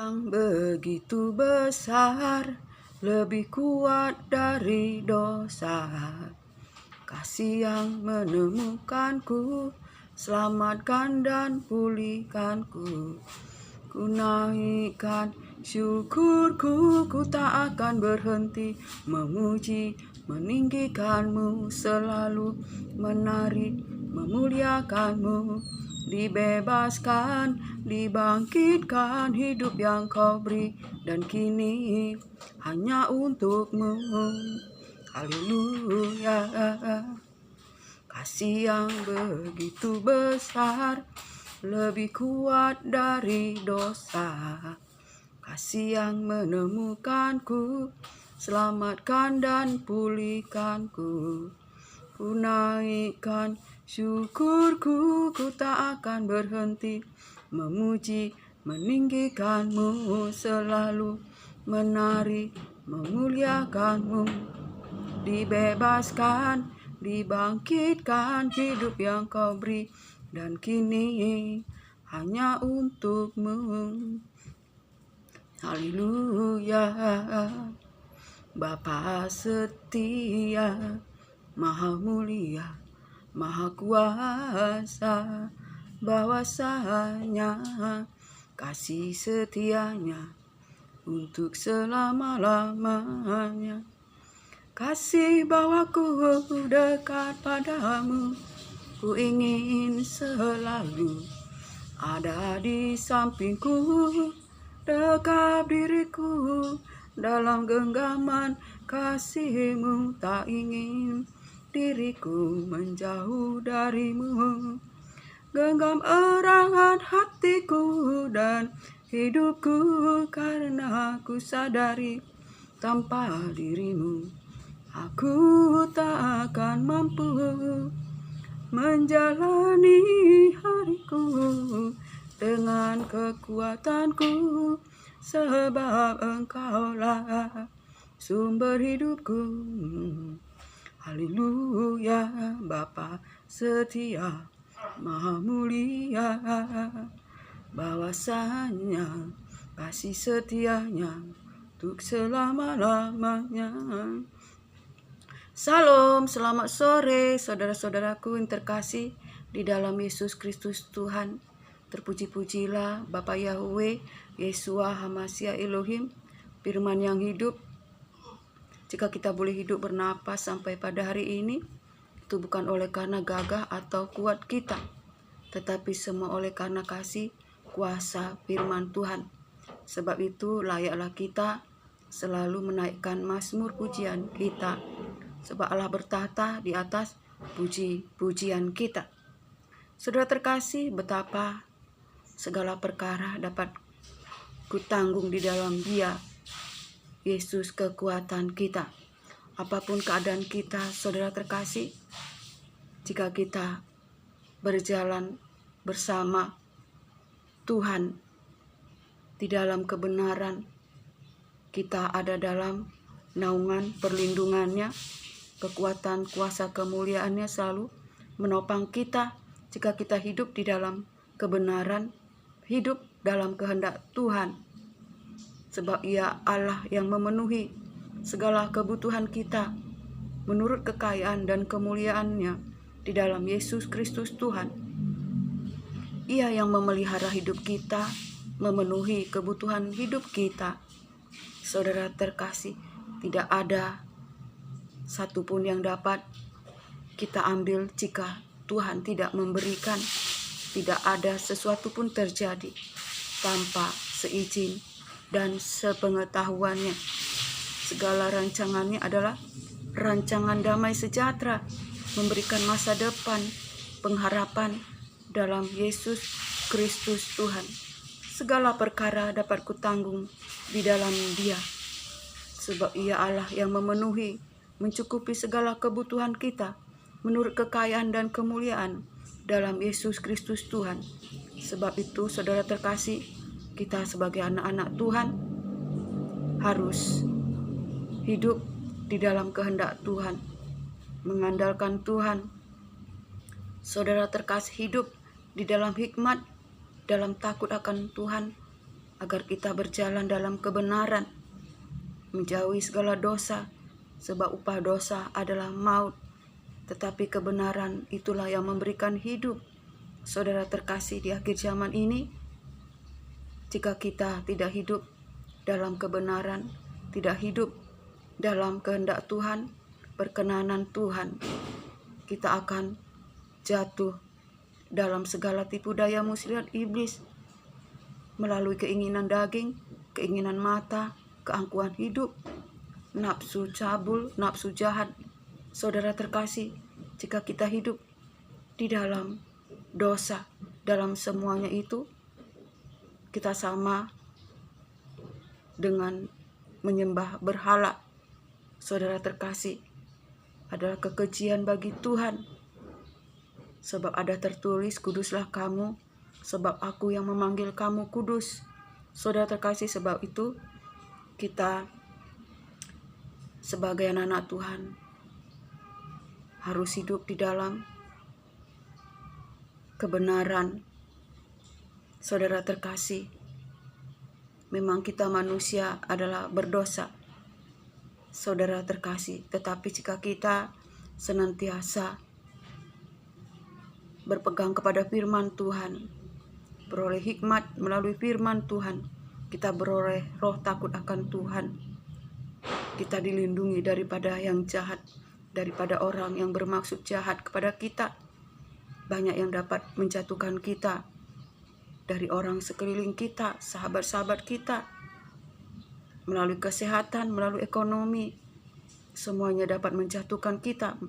yang begitu besar, lebih kuat dari dosa. Kasih yang menemukanku, selamatkan dan pulihkanku. Ku naikkan syukurku, ku tak akan berhenti memuji, meninggikanmu, selalu menari, memuliakanmu. Dibebaskan, dibangkitkan, hidup yang kau beri, dan kini hanya untukmu. Haleluya. Kasih yang begitu besar, lebih kuat dari dosa. Kasih yang menemukanku, selamatkan dan pulihkanku. Ku naikkan syukurku, ku tak akan berhenti memuji, meninggikanmu, selalu menari, memuliakanmu. Dibebaskan, dibangkitkan, hidup yang kau beri, dan kini hanya untukmu. Haleluya. Bapa setia, Maha mulia, Maha kuasa, bahwasanya kasih setianya untuk selama-lamanya. Kasih bawaku dekat padamu, ku ingin selalu ada di sampingku, dekat diriku dalam genggaman kasih-Mu. Tak ingin diriku menjauh darimu. Genggam erat hatiku dan hidupku, karena ku sadari tanpa dirimu aku tak akan mampu menjalani hariku dengan kekuatanku, sebab Engkaulah sumber hidupku. Haleluya. Bapa setia, Maha mulia, bahwasanya kasih setianya untuk selama-lamanya. Salam, selamat sore saudara-saudaraku yang terkasih di dalam Yesus Kristus Tuhan. Terpuji-pujilah Bapa Yahweh, Yeshua Hamashiach Elohim, firman yang hidup. Jika kita boleh hidup bernapas sampai pada hari ini, itu bukan oleh karena gagah atau kuat kita, tetapi semua oleh karena kasih kuasa firman Tuhan. Sebab itu layaklah kita selalu menaikkan mazmur pujian kita, sebab Allah bertahta di atas puji-pujian kita. Saudara terkasih, betapa segala perkara dapat kutanggung di dalam Dia, Yesus kekuatan kita. Apapun keadaan kita, saudara terkasih, jika kita berjalan bersama Tuhan di dalam kebenaran, kita ada dalam naungan perlindungannya, kekuatan kuasa kemuliaannya selalu menopang kita jika kita hidup di dalam kebenaran, hidup dalam kehendak Tuhan. Sebab Ia Allah yang memenuhi segala kebutuhan kita menurut kekayaan dan kemuliaannya di dalam Yesus Kristus Tuhan. Ia yang memelihara hidup kita, memenuhi kebutuhan hidup kita. Saudara terkasih, tidak ada satupun yang dapat kita ambil jika Tuhan tidak memberikan. Tidak ada sesuatu pun terjadi tanpa seizin dan sepengetahuannya. Segala rancangannya adalah rancangan damai sejahtera, memberikan masa depan, pengharapan dalam Yesus Kristus Tuhan. Segala perkara dapat kutanggung di dalam Dia, sebab Ia Allah yang memenuhi, mencukupi segala kebutuhan kita menurut kekayaan dan kemuliaan dalam Yesus Kristus Tuhan. Sebab itu, saudara terkasih, kita sebagai anak-anak Tuhan harus hidup di dalam kehendak Tuhan, mengandalkan Tuhan. Saudara terkasih, hidup di dalam hikmat, dalam takut akan Tuhan, agar kita berjalan dalam kebenaran, menjauhi segala dosa, sebab upah dosa adalah maut, tetapi kebenaran itulah yang memberikan hidup. Saudara terkasih, di akhir zaman ini, jika kita tidak hidup dalam kebenaran, tidak hidup dalam kehendak Tuhan, perkenanan Tuhan, kita akan jatuh dalam segala tipu daya muslihat iblis melalui keinginan daging, keinginan mata, keangkuhan hidup, nafsu cabul, nafsu jahat. Saudara terkasih, jika kita hidup di dalam dosa, dalam semuanya itu, kita sama dengan menyembah berhala. Saudara terkasih, adalah kekejian bagi Tuhan. Sebab ada tertulis, kuduslah kamu, sebab aku yang memanggil kamu kudus. Saudara terkasih, sebab itu kita sebagai anak-anak Tuhan harus hidup di dalam kebenaran. Saudara terkasih, memang kita manusia adalah berdosa. Saudara terkasih, tetapi jika kita senantiasa berpegang kepada firman Tuhan, beroleh hikmat melalui firman Tuhan, kita beroleh roh takut akan Tuhan, kita dilindungi daripada yang jahat, daripada orang yang bermaksud jahat kepada kita. Banyak yang dapat menjatuhkan kita dari orang sekeliling kita, sahabat-sahabat kita, melalui kesehatan, melalui ekonomi, semuanya dapat menjatuhkan kita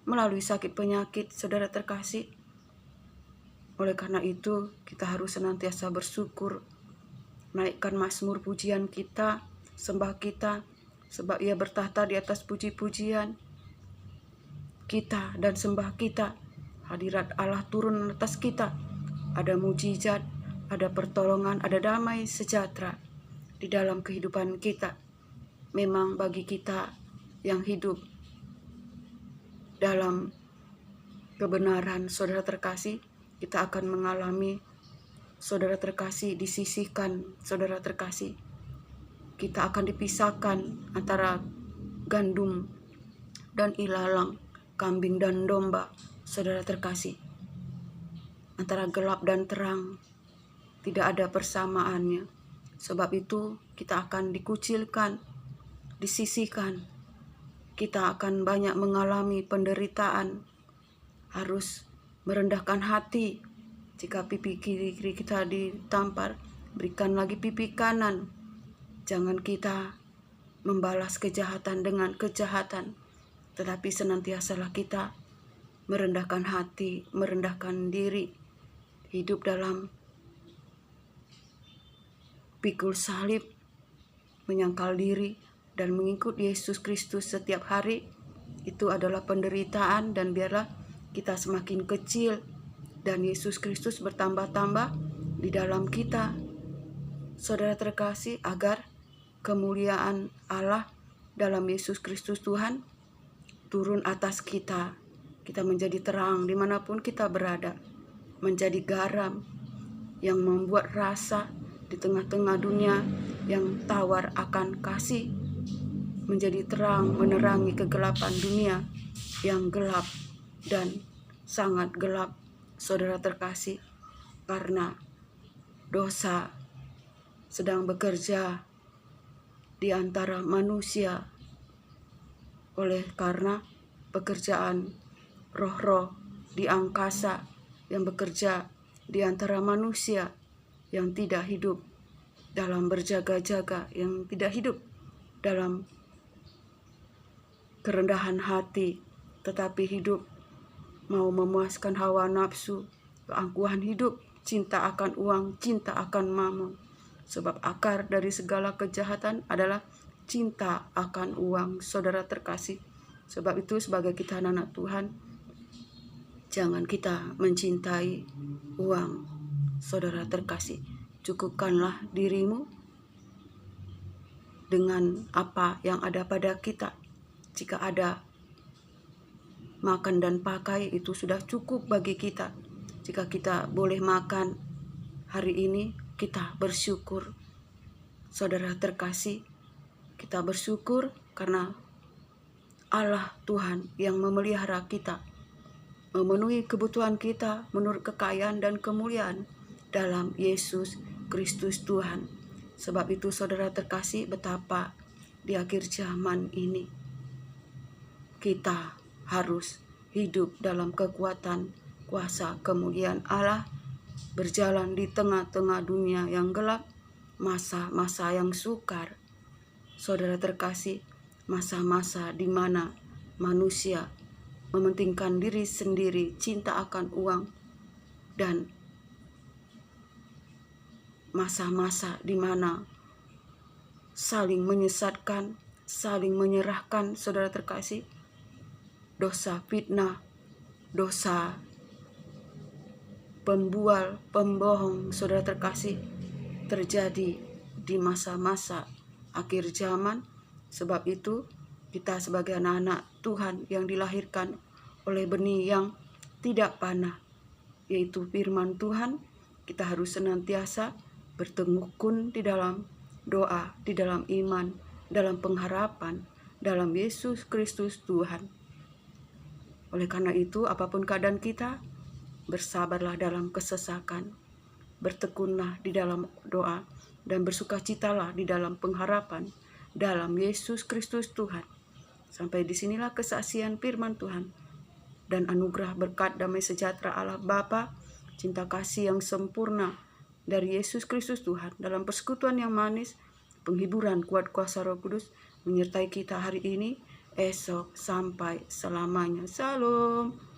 melalui sakit penyakit. Saudara terkasih, oleh karena itu kita harus senantiasa bersyukur, naikkan mazmur pujian kita, sembah kita, sebab Ia bertahta di atas puji-pujian kita dan sembah kita. Hadirat Allah turun atas kita, ada mujizat, ada pertolongan, ada damai sejahtera di dalam kehidupan kita. Memang bagi kita yang hidup dalam kebenaran, saudara terkasih, kita akan mengalami, saudara terkasih, disisihkan, saudara terkasih. Kita akan dipisahkan antara gandum dan ilalang, kambing dan domba, saudara terkasih. Antara gelap dan terang, tidak ada persamaannya. Sebab itu kita akan dikucilkan, disisihkan. Kita akan banyak mengalami penderitaan, harus merendahkan hati. Jika pipi kiri kita ditampar, berikan lagi pipi kanan. Jangan kita membalas kejahatan dengan kejahatan, tetapi senantiasalah kita merendahkan hati, merendahkan diri, hidup dalam pikul salib, menyangkal diri, dan mengikut Yesus Kristus setiap hari. Itu adalah penderitaan, dan biarlah kita semakin kecil dan Yesus Kristus bertambah-tambah di dalam kita. Saudara terkasih, agar kemuliaan Allah dalam Yesus Kristus Tuhan turun atas kita. Kita menjadi terang dimanapun kita berada, menjadi garam yang membuat rasa di tengah-tengah dunia yang tawar akan kasih, menjadi terang menerangi kegelapan dunia yang gelap dan sangat gelap. Saudara terkasih, karena dosa sedang bekerja di antara manusia, oleh karena pekerjaan roh-roh di angkasa yang bekerja di antara manusia yang tidak hidup dalam berjaga-jaga, yang tidak hidup dalam kerendahan hati, tetapi hidup mau memuaskan hawa nafsu, keangkuhan hidup, cinta akan uang, cinta akan mamon. Sebab akar dari segala kejahatan adalah cinta akan uang, saudara terkasih. Sebab itu sebagai kita anak Tuhan, jangan kita mencintai uang, saudara terkasih. Cukupkanlah dirimu dengan apa yang ada pada kita. Jika ada makan dan pakai, itu sudah cukup bagi kita. Jika kita boleh makan hari ini, kita bersyukur. Saudara terkasih, kita bersyukur karena Allah Tuhan yang memelihara kita, memenuhi kebutuhan kita menurut kekayaan dan kemuliaan dalam Yesus Kristus Tuhan. Sebab itu saudara terkasih, betapa di akhir zaman ini kita harus hidup dalam kekuatan kuasa kemuliaan Allah, berjalan di tengah-tengah dunia yang gelap, masa-masa yang sukar. Saudara terkasih, masa-masa di mana manusia mementingkan diri sendiri, cinta akan uang, dan masa-masa di mana saling menyesatkan, saling menyerahkan. Saudara terkasih, dosa fitnah, dosa pembual, pembohong, saudara terkasih, terjadi di masa-masa akhir zaman. Sebab itu kita sebagai anak-anak Tuhan yang dilahirkan oleh benih yang tidak panah, yaitu firman Tuhan, kita harus senantiasa bertekun di dalam doa, di dalam iman, dalam pengharapan, dalam Yesus Kristus Tuhan. Oleh karena itu, apapun keadaan kita, bersabarlah dalam kesesakan, bertekunlah di dalam doa, dan bersukacitalah di dalam pengharapan dalam Yesus Kristus Tuhan. Sampai disinilah kesaksian firman Tuhan, dan anugerah berkat damai sejahtera Allah Bapa, cinta kasih yang sempurna dari Yesus Kristus Tuhan, dalam persekutuan yang manis, penghiburan kuat kuasa Roh Kudus, menyertai kita hari ini, esok, sampai selamanya. Salam.